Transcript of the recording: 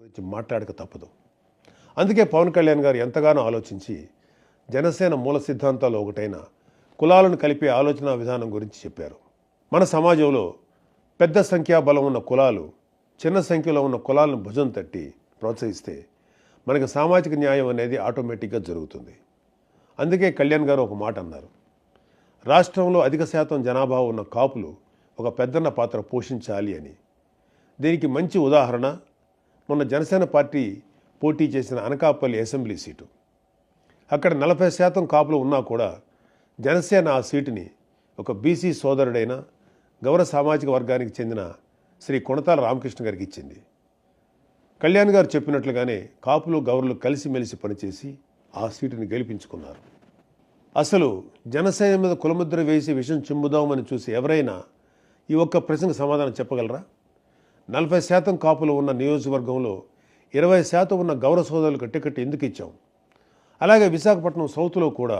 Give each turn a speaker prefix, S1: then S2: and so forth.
S1: గురించి మాట్లాడక తప్పదు. అందుకే పవన్ కళ్యాణ్ గారు ఎంతగానో ఆలోచించి జనసేన మూల సిద్ధాంతాలు ఒకటైన కులాలను కలిపే ఆలోచన విధానం గురించి చెప్పారు. మన సమాజంలో పెద్ద సంఖ్యాబలం ఉన్న కులాలు చిన్న సంఖ్యలో ఉన్న కులాలను భుజం తట్టి ప్రోత్సహిస్తే మనకి సామాజిక న్యాయం అనేది ఆటోమేటిక్గా జరుగుతుంది. అందుకే కళ్యాణ్ గారు ఒక మాట అన్నారు, రాష్ట్రంలో అధిక శాతం జనాభా ఉన్న కాపులు ఒక పెద్దన్న పాత్ర పోషించాలి అని. దీనికి మంచి ఉదాహరణ మొన్న జనసేన పార్టీ పోటీ చేసిన అనకాపల్లి అసెంబ్లీ సీటు. అక్కడ 40% కాపులు ఉన్నా కూడా జనసేన ఆ సీటుని ఒక బీసీ సోదరుడైన గౌర సామాజిక వర్గానికి చెందిన శ్రీ కొణతాల రామకృష్ణ గారికి ఇచ్చింది. కళ్యాణ్ గారు చెప్పినట్లుగానే కాపులు గౌరలు కలిసిమెలిసి పనిచేసి ఆ సీటుని గెలిపించుకున్నారు. అసలు జనసేన మీద కులముద్ర వేసి విషం చిమ్ముదామని చూసి ఎవరైనా ఈ ఒక్క ప్రశ్నకు సమాధానం చెప్పగలరా? 40% కాపులు ఉన్న నియోజకవర్గంలో 20% ఉన్న గౌర సోదరులకు టికెట్ ఎందుకు ఇచ్చాం? అలాగే విశాఖపట్నం సౌత్లో కూడా